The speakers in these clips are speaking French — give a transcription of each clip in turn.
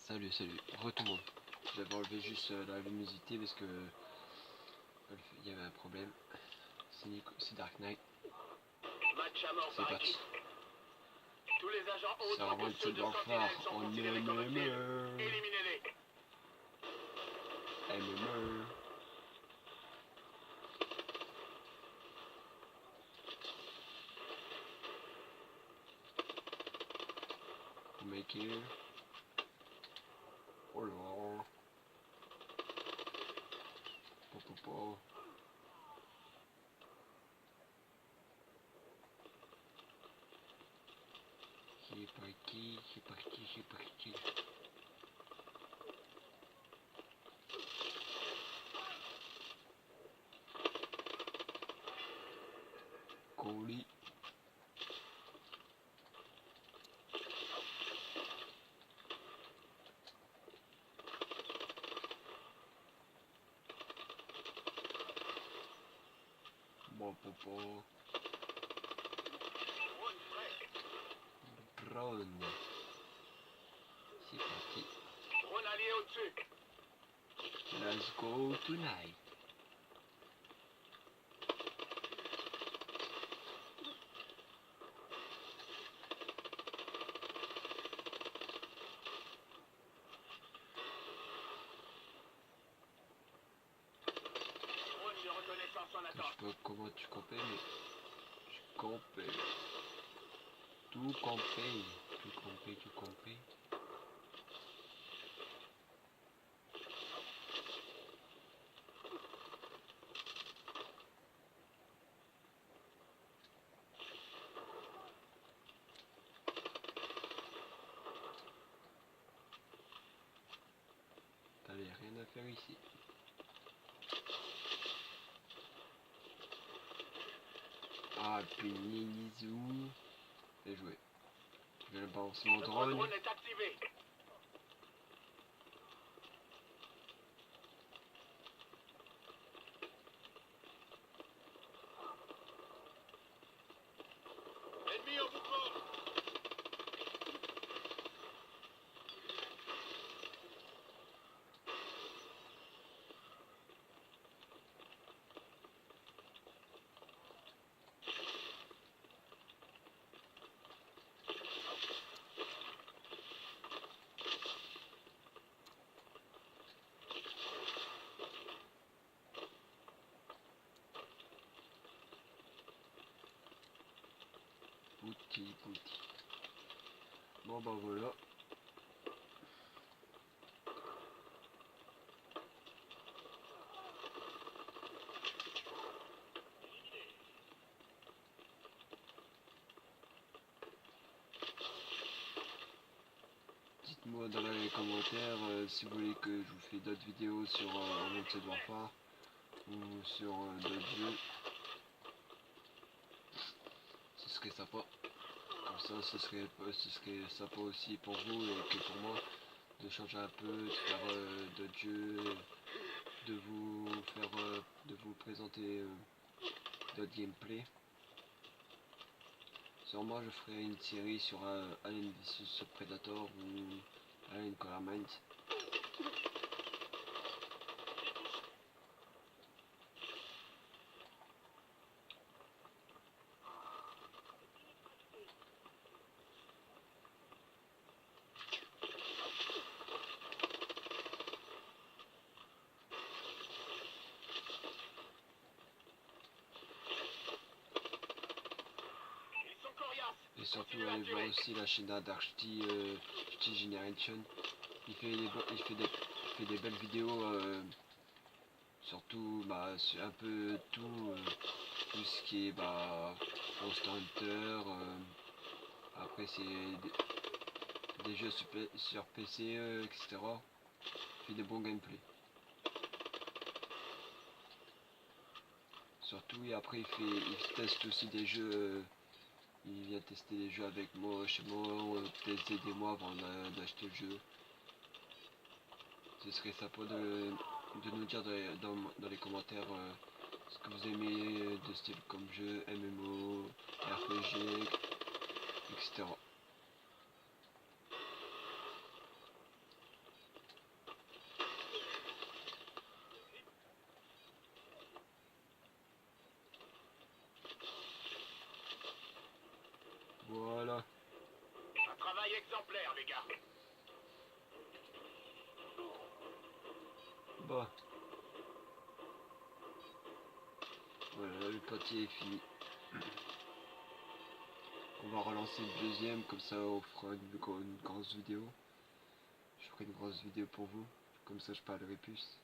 Salut, re tout le monde. J'avais enlevé juste la luminosité parce que il y avait un problème. C'est Dark Knight. C'est parti. Tous les agents Ça autres que ceux de Sentinelle sont considérés comme hostiles. Éliminez-les. Make it. Oh là. Popopo. C'est parti. Colis. Bon popo. Drone. C'est parti. Drone allié au-dessus. Let's go tonight. Drone de reconnaissance en Je attente. sais pas comment tu campais, mais je campais. Tout campé. T'avais rien à faire ici. Ah, Pinizou. Bien joué. Je vais balancer mon Notre drone. drone est activé. Ennemi au mouvement. Pouti. Bon bah voilà. Dites-moi dans les commentaires si vous voulez que je vous fais d'autres vidéos sur Advanced Warfare ou sur d'autres jeux. Ce serait sympa. Comme ça, ce serait sympa aussi pour vous et que pour moi de changer un peu, de faire d'autres jeux, de vous présenter d'autres gameplay. Sûrement je ferai une série sur Alien vs Predator ou Alien Color Minds. Ils sont coriaces. Et surtout Continuez à allez voir tirer. aussi la chaîne d'Archty Generation. Il fait des belles vidéos, surtout sur un peu tout ce qui est Monster Hunter. Après c'est des jeux sur PC, etc. Il fait des bons gameplays. Surtout et après il teste aussi des jeux. Il vient tester des jeux avec moi chez moi, tester des mois avant d'acheter le jeu. Ce serait sympa de nous dire dans les commentaires ce que vous aimez de style comme jeu, MMO, RPG, etc. Alpha. Bon. Voilà, le parti est fini. On va relancer le deuxième, comme ça on fera une grosse vidéo. Je ferai une grosse vidéo pour vous, comme ça je parlerai plus.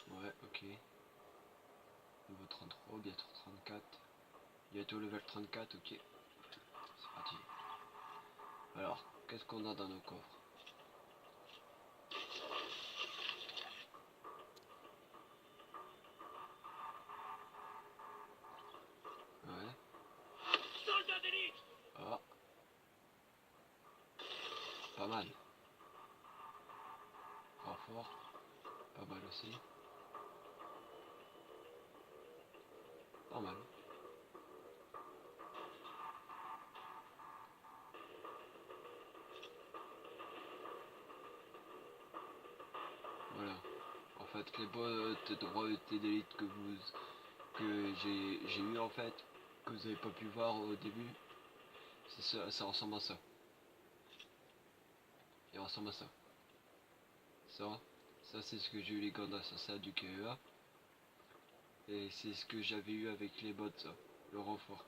Ouais, ok. Niveau 33, bientôt 34. Bientôt level 34, ok. C'est parti. Alors, qu'est-ce qu'on a dans nos coffres? Ouais. Soldat d'élite. Ah. Pas mal. Renfort. Pas mal aussi. Pas mal. Voilà. En fait, les bottes de droite et d'élite que j'ai eu en fait, que vous avez pas pu voir au début, ça ressemble à ça. Il ressemble à ça. Ça c'est ce que j'ai eu les gants d'assassin du KEA. Et c'est ce que j'avais eu avec les bottes, ça, le renfort.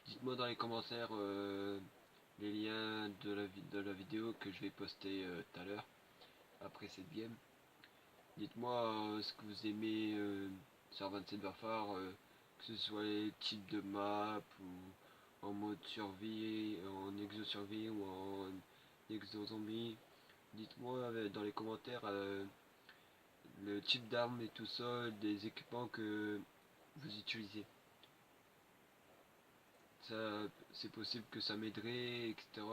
Dites-moi dans les commentaires les liens de la vidéo que je vais poster tout à l'heure, après cette game. Dites-moi ce que vous aimez sur 27 Warfare, que ce soit les types de map ou en mode survie, en exo survie ou en exo zombie. Dites-moi dans les commentaires le type d'armes et tout ça, des équipements que vous utilisez. Ça, c'est possible que ça m'aiderait, etc.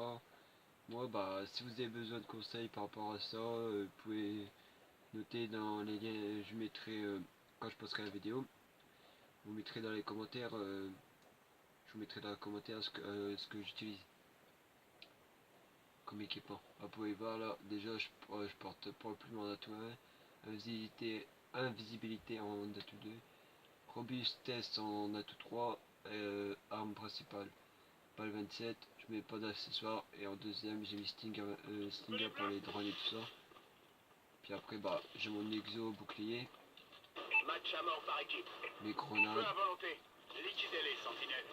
Moi, bah, si vous avez besoin de conseils par rapport à ça, vous pouvez noter dans les liens, je mettrai quand je posterai la vidéo. Vous mettrez dans les commentaires, je vous mettrai dans les commentaires ce que j'utilise comme équipement. Vous pouvez voir là, déjà je porte pour le plume en atout 1, invisibilité en atout 2, robustesse en atout 3, arme principale, balle 27, je mets pas d'accessoires et en deuxième j'ai mis Stinger pour les drones et tout ça. Puis après bah j'ai mon exo bouclier, Match à mort par équipe. mes Feu grenades. à volonté. Liquidez-les, sentinelles.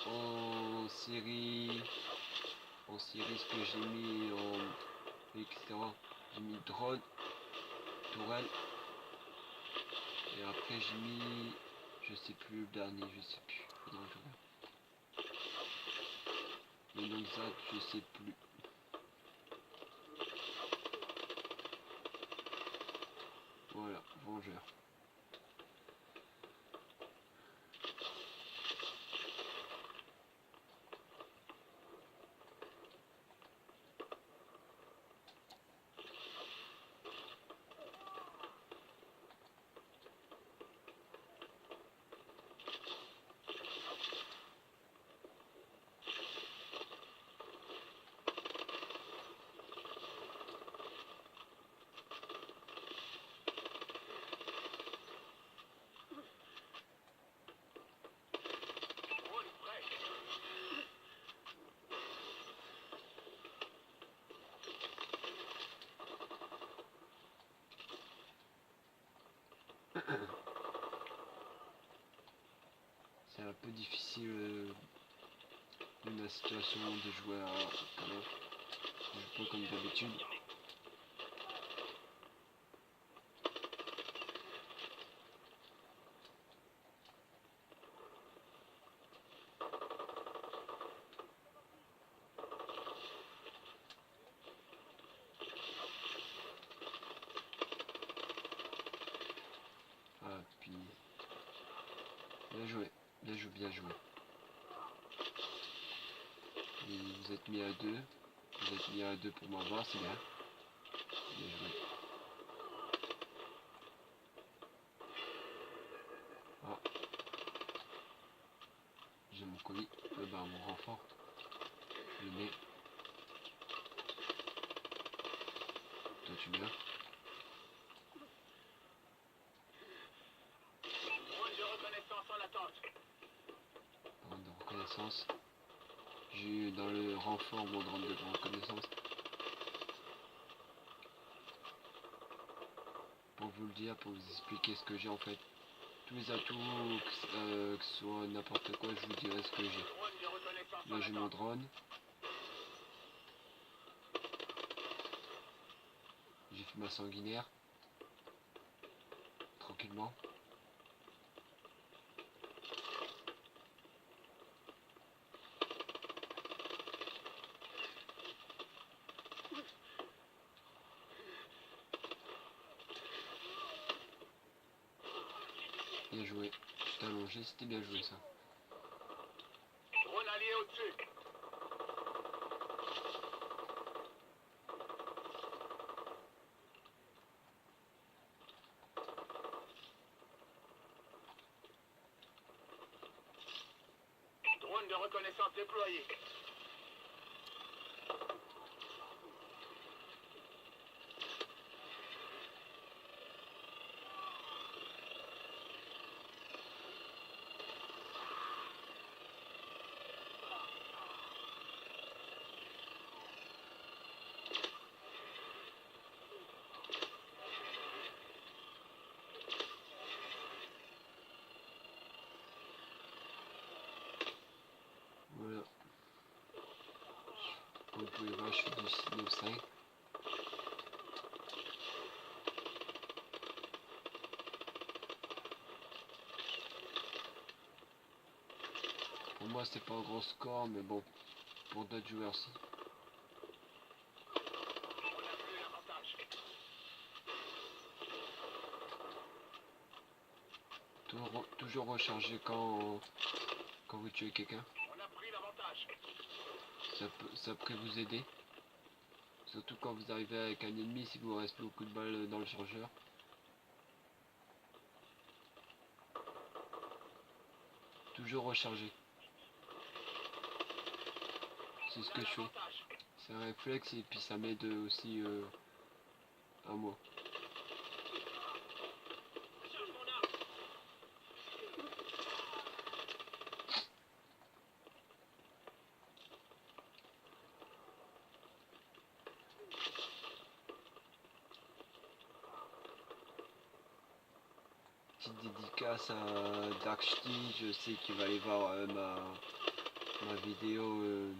En série ce que j'ai mis en etc. J'ai mis drone, tourelle. Et après j'ai mis, je sais plus le dernier, je sais plus. Faudra que je regarde. Mais donc ça je sais plus. Voilà, vengeur. Drone prêt. C'est un peu difficile vu ma situation de jouer à Call of. Je joue pas comme d'habitude. Ah puis bien joué, bien joué, bien joué. Et vous êtes mis à deux. Vous êtes mis à deux pour m'avoir, c'est bien. Bien joué. Ah. j'ai mon colis, mon renfort, je le mets. Toi tu mets là. Drone de reconnaissance en attente. Drone de reconnaissance. J'ai eu dans le renfort mon drone de reconnaissance. Pour vous le dire, pour vous expliquer ce que j'ai en fait. Tous les atouts, que ce soit n'importe quoi, je vous dirai ce que j'ai. Drone de reconnaissance en Là j'ai mon attente. drone. J'ai fait ma sanguinaire. Tranquillement. Bien joué. J'étais allongé, c'était bien joué ça. Drone allié au-dessus. Drone de reconnaissance déployé. Voilà. Comme vous pouvez voir, je suis du 695. Pour moi, c'est pas un gros score, mais bon, pour d'autres joueurs, si. On a plus l'avantage. Toujours recharger quand vous tuez quelqu'un. On a pris l'avantage. Ça peut vous aider. Surtout quand vous arrivez avec un ennemi, si vous reste beaucoup de balles dans le chargeur. Toujours recharger. C'est ce que je fais. C'est un réflexe et puis ça m'aide aussi à moi. Petite dédicace à Darkshty, je sais qu'il va aller voir ma vidéo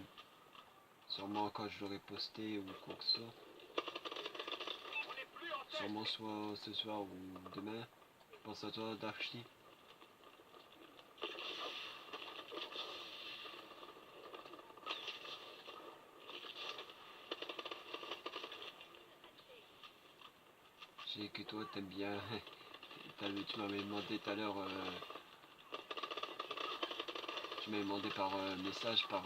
sûrement quand je l'aurai postée ou quoi que ce soit. On n'est plus en tête. Sûrement soit ce soir ou demain. Je pense à toi Darkshty. Je sais que toi t'aimes bien. Tu m'avais demandé tout à l'heure. Tu m'avais demandé par message, par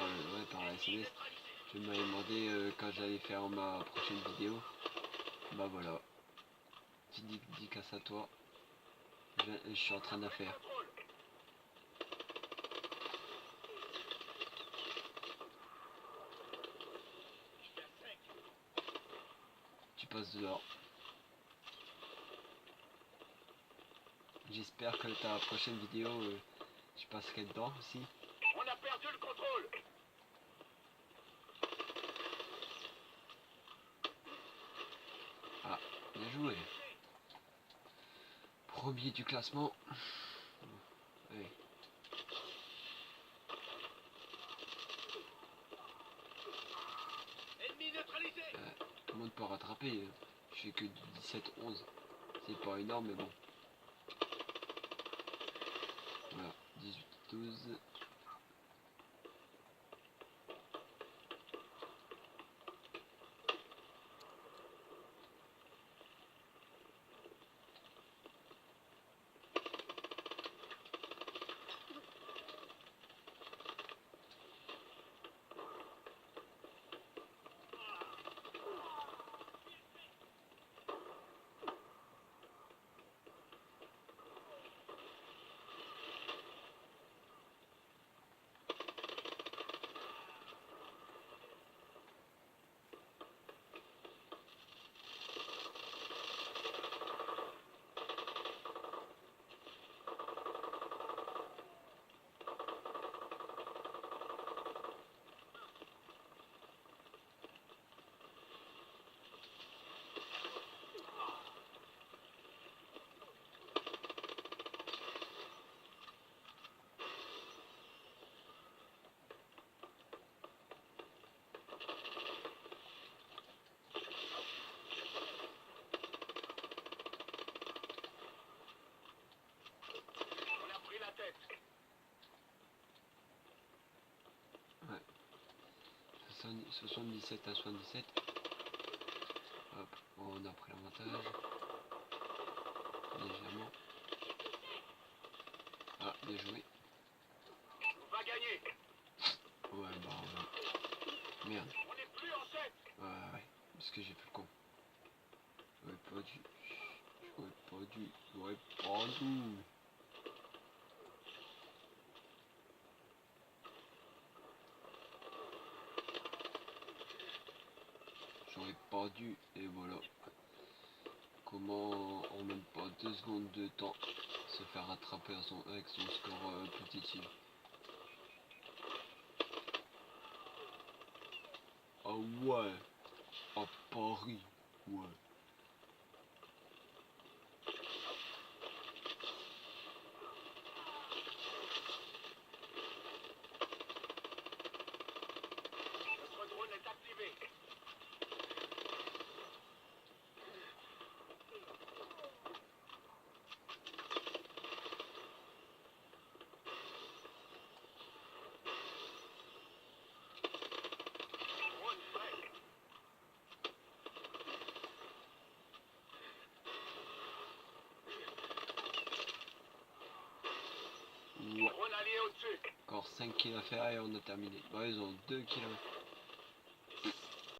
SMS. Tu m'avais demandé quand j'allais faire ma prochaine vidéo. Bah voilà. Petite dédicace à toi. Je suis en train de la faire. Tu passes dehors. J'espère que ta prochaine vidéo, je passerai dedans aussi. On a perdu le contrôle. Ah, bien joué. Premier du classement. Allez. Ennemi neutralisé. Tout le monde peut rattraper. Je fais que du 17-11. C'est pas énorme, mais bon. Voilà, 18-12. 77 à 77. Hop, on a pris l'avantage. Légèrement. Ah, bien joué. On va gagner. Ouais, bah merde. On n'est plus en 7. Ouais, parce que j'ai fait le con. J'aurais pas dû. J'aurais pas dû. J'aurais pas dû, et voilà. Comment en même pas 2 secondes de temps se faire rattraper avec son score positif. Ah ouais, à Paris, ouais. Notre drone est activé. Drone prêt. Ouais. Drone allié au-dessus. Encore 5 kills à faire et on a terminé. Ouais, ils ont 2 kills.